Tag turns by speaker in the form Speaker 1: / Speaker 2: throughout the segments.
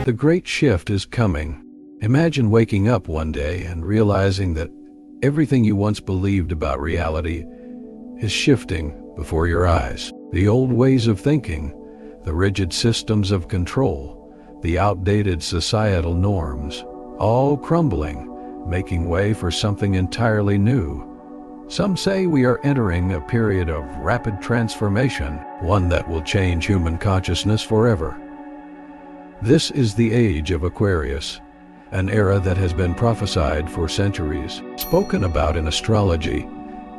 Speaker 1: The great shift is coming. Imagine waking up one day and realizing that everything you once believed about reality is shifting before your eyes. The old ways of thinking, the rigid systems of control, the outdated societal norms, all crumbling, making way for something entirely new. Some say we are entering a period of rapid transformation, one that will change human consciousness forever. This is the Age of Aquarius, an era that has been prophesied for centuries, spoken about in astrology,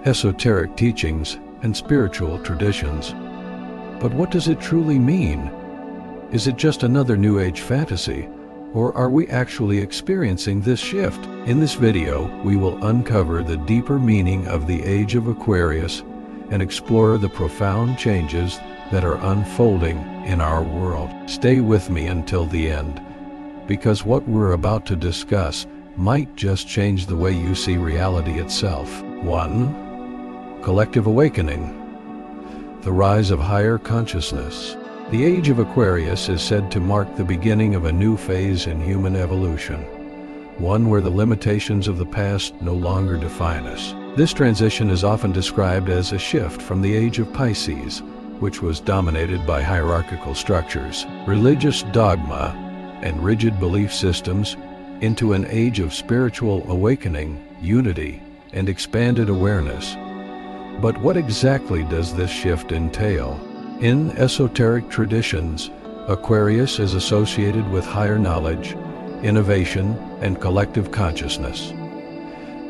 Speaker 1: esoteric teachings, and spiritual traditions. But what does it truly mean? Is it just another New Age fantasy, or are we actually experiencing this shift? In this video, we will uncover the deeper meaning of the Age of Aquarius and explore the profound changes that are unfolding in our world. Stay with me until the end, because what we're about to discuss might just change the way you see reality itself. 1. Collective awakening. The rise of higher consciousness. The Age of Aquarius is said to mark the beginning of a new phase in human evolution, one where the limitations of the past no longer define us. This transition is often described as a shift from the Age of Pisces, which was dominated by hierarchical structures, religious dogma, and rigid belief systems, into an age of spiritual awakening, unity, and expanded awareness. But what exactly does this shift entail? In esoteric traditions, Aquarius is associated with higher knowledge, innovation, and collective consciousness.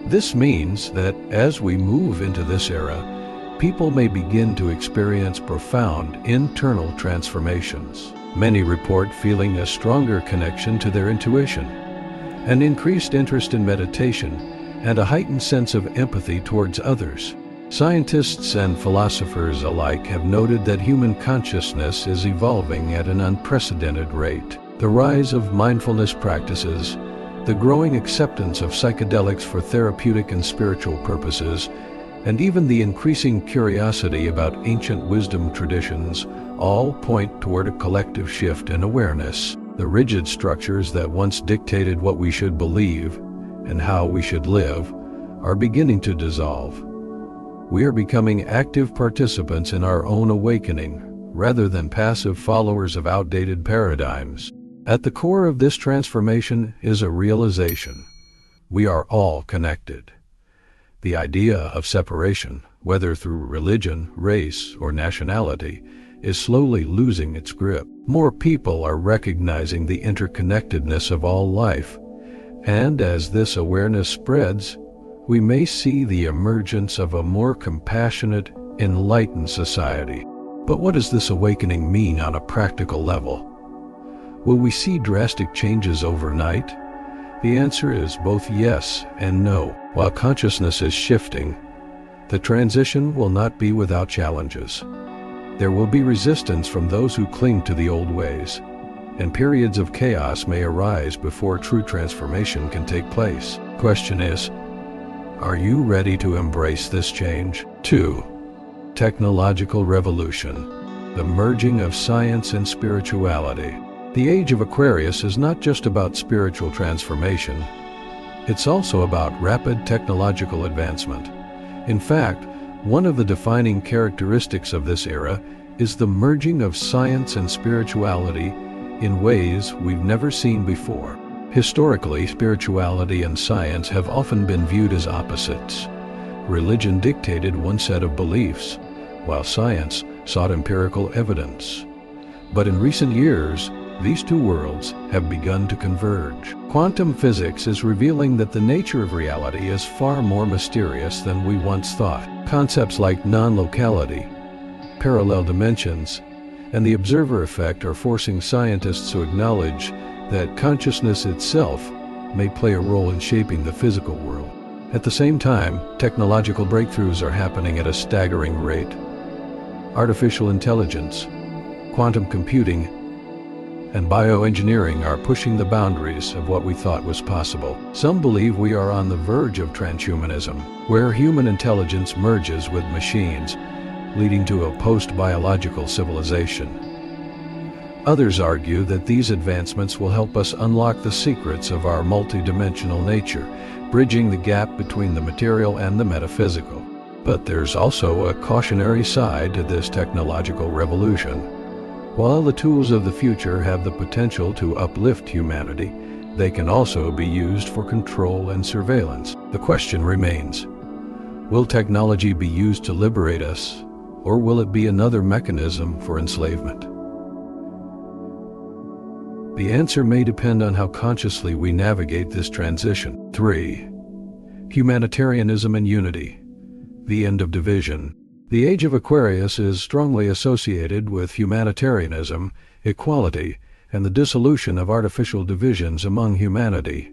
Speaker 1: This means that as we move into this era, people may begin to experience profound internal transformations. Many report feeling a stronger connection to their intuition, an increased interest in meditation, and a heightened sense of empathy towards others. Scientists and philosophers alike have noted that human consciousness is evolving at an unprecedented rate. The rise of mindfulness practices, the growing acceptance of psychedelics for therapeutic and spiritual purposes, and even the increasing curiosity about ancient wisdom traditions all point toward a collective shift in awareness. The rigid structures that once dictated what we should believe and how we should live are beginning to dissolve. We are becoming active participants in our own awakening, rather than passive followers of outdated paradigms. At the core of this transformation is a realization: we are all connected. The idea of separation, whether through religion, race, or nationality, is slowly losing its grip. More people are recognizing the interconnectedness of all life, and as this awareness spreads, we may see the emergence of a more compassionate, enlightened society. But what does this awakening mean on a practical level? Will we see drastic changes overnight? The answer is both yes and no. While consciousness is shifting, the transition will not be without challenges. There will be resistance from those who cling to the old ways, and periods of chaos may arise before true transformation can take place. Question is, are you ready to embrace this change? 2. Technological revolution. The merging of science and spirituality. The Age of Aquarius is not just about spiritual transformation. It's also about rapid technological advancement. In fact, one of the defining characteristics of this era is the merging of science and spirituality in ways we've never seen before. Historically, spirituality and science have often been viewed as opposites. Religion dictated one set of beliefs, while science sought empirical evidence. But in recent years, these two worlds have begun to converge. Quantum physics is revealing that the nature of reality is far more mysterious than we once thought. Concepts like non-locality, parallel dimensions, and the observer effect are forcing scientists to acknowledge that consciousness itself may play a role in shaping the physical world. At the same time, technological breakthroughs are happening at a staggering rate. Artificial intelligence, quantum computing, and bioengineering are pushing the boundaries of what we thought was possible. Some believe we are on the verge of transhumanism, where human intelligence merges with machines, leading to a post-biological civilization. Others argue that these advancements will help us unlock the secrets of our multidimensional nature, bridging the gap between the material and the metaphysical. But there's also a cautionary side to this technological revolution. While the tools of the future have the potential to uplift humanity, they can also be used for control and surveillance. The question remains, will technology be used to liberate us, or will it be another mechanism for enslavement? The answer may depend on how consciously we navigate this transition. 3. Humanitarianism and unity. The end of division. The Age of Aquarius is strongly associated with humanitarianism, equality, and the dissolution of artificial divisions among humanity.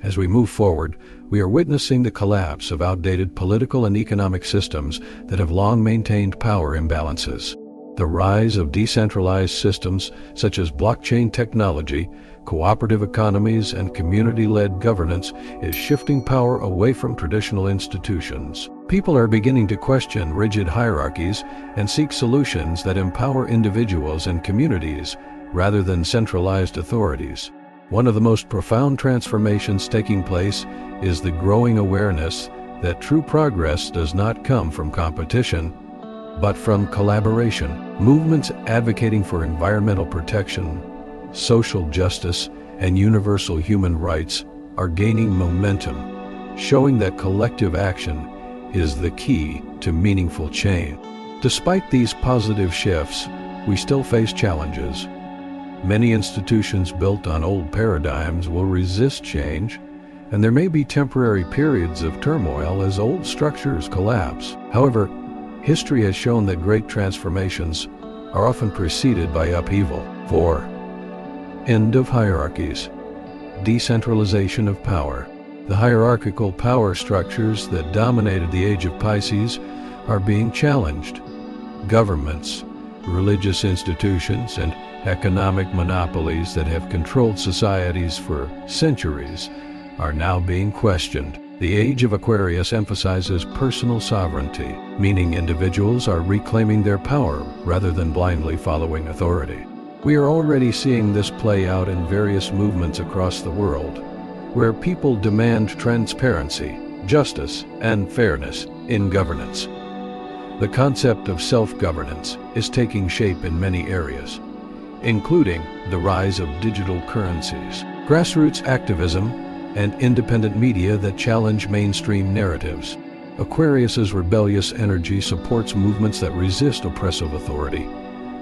Speaker 1: As we move forward, we are witnessing the collapse of outdated political and economic systems that have long maintained power imbalances. The rise of decentralized systems such as blockchain technology, cooperative economies, and community-led governance is shifting power away from traditional institutions. People are beginning to question rigid hierarchies and seek solutions that empower individuals and communities rather than centralized authorities. One of the most profound transformations taking place is the growing awareness that true progress does not come from competition, but from collaboration. Movements advocating for environmental protection, social justice, and universal human rights are gaining momentum, showing that collective action is the key to meaningful change. Despite these positive shifts, we still face challenges. Many institutions built on old paradigms will resist change, and there may be temporary periods of turmoil as old structures collapse. However, history has shown that great transformations are often preceded by upheaval. 4. End of hierarchies. Decentralization of power. The hierarchical power structures that dominated the Age of Pisces are being challenged. Governments, religious institutions, and economic monopolies that have controlled societies for centuries are now being questioned. The Age of Aquarius emphasizes personal sovereignty, meaning individuals are reclaiming their power rather than blindly following authority. We are already seeing this play out in various movements across the world, where people demand transparency, justice, and fairness in governance. The concept of self-governance is taking shape in many areas, including the rise of digital currencies, grassroots activism, and independent media that challenge mainstream narratives. Aquarius's rebellious energy supports movements that resist oppressive authority.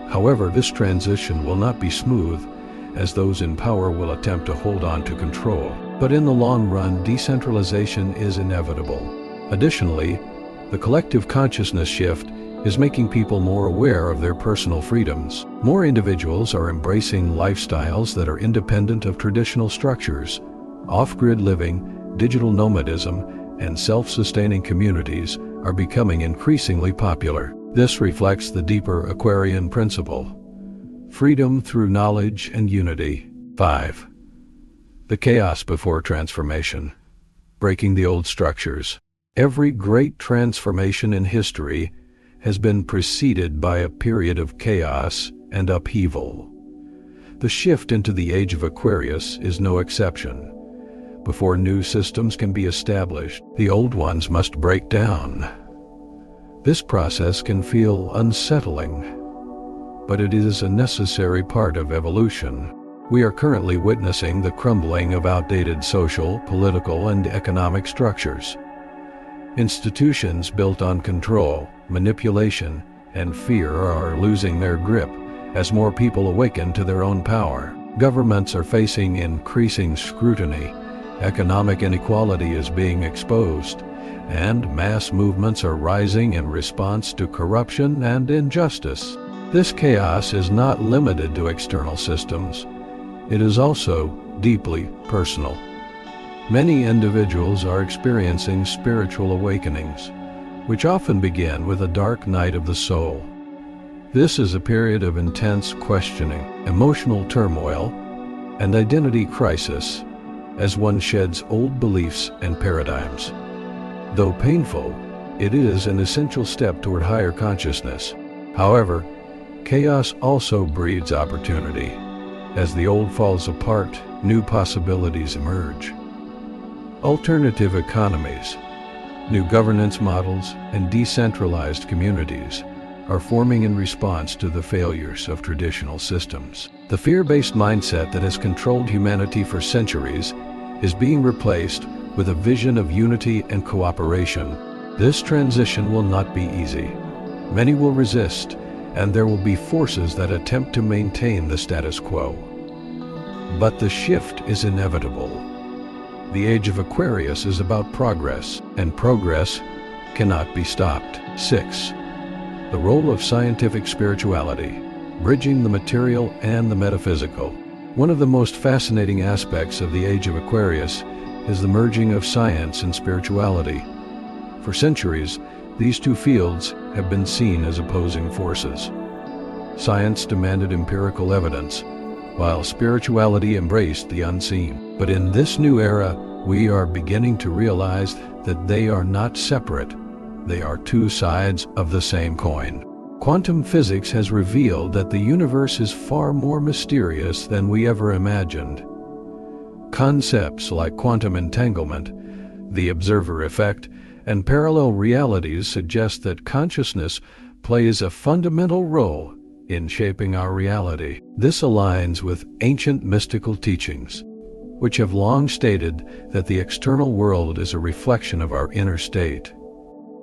Speaker 1: However, this transition will not be smooth, as those in power will attempt to hold on to control. But in the long run, decentralization is inevitable. Additionally, the collective consciousness shift is making people more aware of their personal freedoms. More individuals are embracing lifestyles that are independent of traditional structures. Off-grid living, digital nomadism, and self-sustaining communities are becoming increasingly popular. This reflects the deeper Aquarian principle: freedom through knowledge and unity. 5. The chaos before transformation. Breaking the old structures. Every great transformation in history has been preceded by a period of chaos and upheaval. The shift into the Age of Aquarius is no exception. Before new systems can be established, the old ones must break down. This process can feel unsettling, but it is a necessary part of evolution. We are currently witnessing the crumbling of outdated social, political, and economic structures. Institutions built on control, manipulation, and fear are losing their grip as more people awaken to their own power. Governments are facing increasing scrutiny, economic inequality is being exposed, and mass movements are rising in response to corruption and injustice. This chaos is not limited to external systems. It is also deeply personal. Many individuals are experiencing spiritual awakenings, which often begin with a dark night of the soul. This is a period of intense questioning, emotional turmoil, and identity crisis as one sheds old beliefs and paradigms. Though painful, it is an essential step toward higher consciousness. However, Chaos also breeds opportunity. As the old falls apart, new possibilities emerge. Alternative economies, new governance models, and decentralized communities are forming in response to the failures of traditional systems. The fear-based mindset that has controlled humanity for centuries is being replaced with a vision of unity and cooperation. This transition will not be easy. Many will resist, and there will be forces that attempt to maintain the status quo. But the shift is inevitable. The Age of Aquarius is about progress, and progress cannot be stopped. 6. The role of scientific spirituality, bridging the material and the metaphysical. One of the most fascinating aspects of the Age of Aquarius is the merging of science and spirituality. For centuries, these two fields have been seen as opposing forces. Science demanded empirical evidence, while spirituality embraced the unseen. But in this new era, we are beginning to realize that they are not separate. They are two sides of the same coin. Quantum physics has revealed that the universe is far more mysterious than we ever imagined. Concepts like quantum entanglement, the observer effect, and parallel realities suggest that consciousness plays a fundamental role in shaping our reality. This aligns with ancient mystical teachings, which have long stated that the external world is a reflection of our inner state.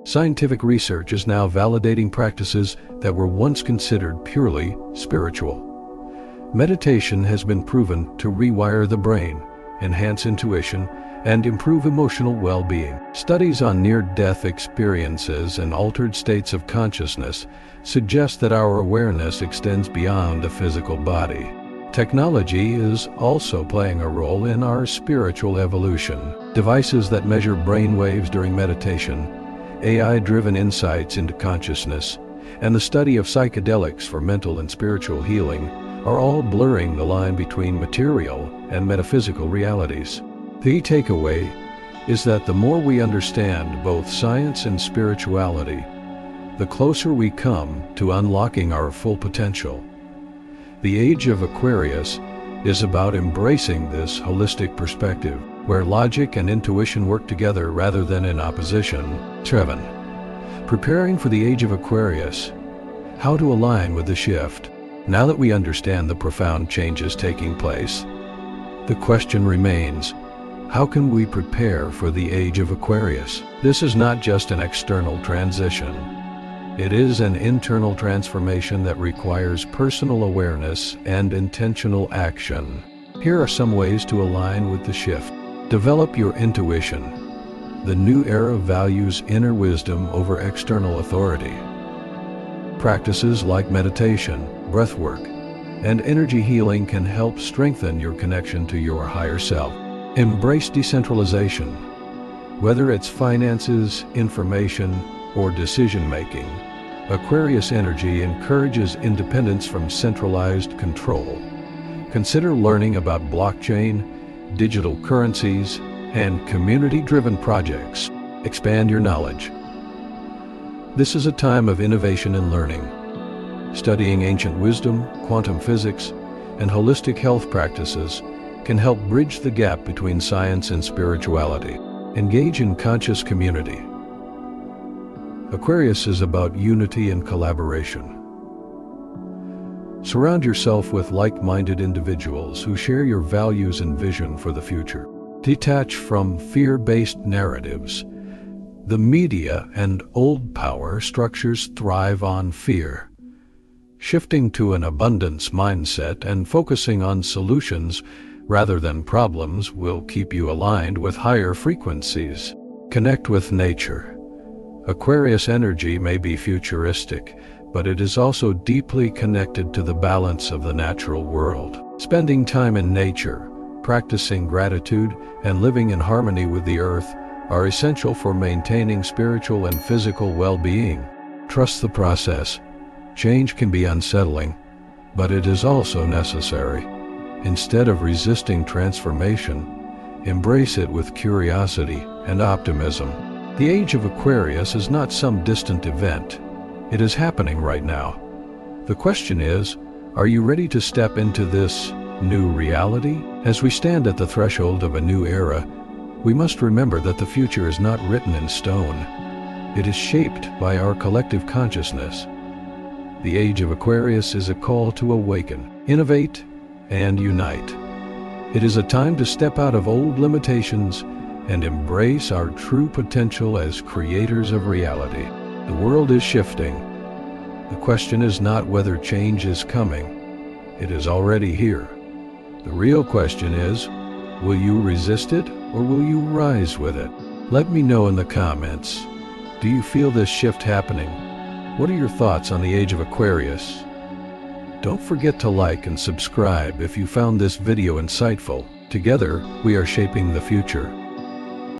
Speaker 1: Scientific research is now validating practices that were once considered purely spiritual. Meditation has been proven to rewire the brain, enhance intuition, and improve emotional well-being. Studies on near-death experiences and altered states of consciousness suggest that our awareness extends beyond the physical body. Technology is also playing a role in our spiritual evolution. Devices that measure brain waves during meditation, AI-driven insights into consciousness, and the study of psychedelics for mental and spiritual healing are all blurring the line between material and metaphysical realities. The takeaway is that the more we understand both science and spirituality, the closer we come to unlocking our full potential. The Age of Aquarius is about embracing this holistic perspective, where logic and intuition work together rather than in opposition. 7. Preparing for the Age of Aquarius. How to align with the shift. Now that we understand the profound changes taking place, the question remains, how can we prepare for the Age of Aquarius? This is not just an external transition. It is an internal transformation that requires personal awareness and intentional action. Here are some ways to align with the shift. Develop your intuition. The new era values inner wisdom over external authority. Practices like meditation, breathwork, and energy healing can help strengthen your connection to your higher self. Embrace decentralization. Whether it's finances, information, or decision-making, Aquarius energy encourages independence from centralized control. Consider learning about blockchain, digital currencies, and community-driven projects. Expand your knowledge. This is a time of innovation and learning. Studying ancient wisdom, quantum physics, and holistic health practices can help bridge the gap between science and spirituality. Engage in conscious community. Aquarius is about unity and collaboration. Surround yourself with like-minded individuals who share your values and vision for the future. Detach from fear-based narratives. The media and old power structures thrive on fear. Shifting to an abundance mindset and focusing on solutions rather than problems will keep you aligned with higher frequencies. Connect with nature. Aquarius energy may be futuristic, but it is also deeply connected to the balance of the natural world. Spending time in nature, practicing gratitude, and living in harmony with the earth are essential for maintaining spiritual and physical well-being. Trust the process. Change can be unsettling, but it is also necessary. Instead of resisting transformation, embrace it with curiosity and optimism. The Age of Aquarius is not some distant event. It is happening right now. The question is, are you ready to step into this new reality? As we stand at the threshold of a new era, we must remember that the future is not written in stone. It is shaped by our collective consciousness. The Age of Aquarius is a call to awaken, innovate, and unite. It is a time to step out of old limitations and embrace our true potential as creators of reality. The world is shifting. The question is not whether change is coming. It is already here. The real question is, will you resist it or will you rise with it? Let me know in the comments. Do you feel this shift happening? What are your thoughts on the Age of Aquarius? Don't forget to like and subscribe if you found this video insightful. Together, we are shaping the future.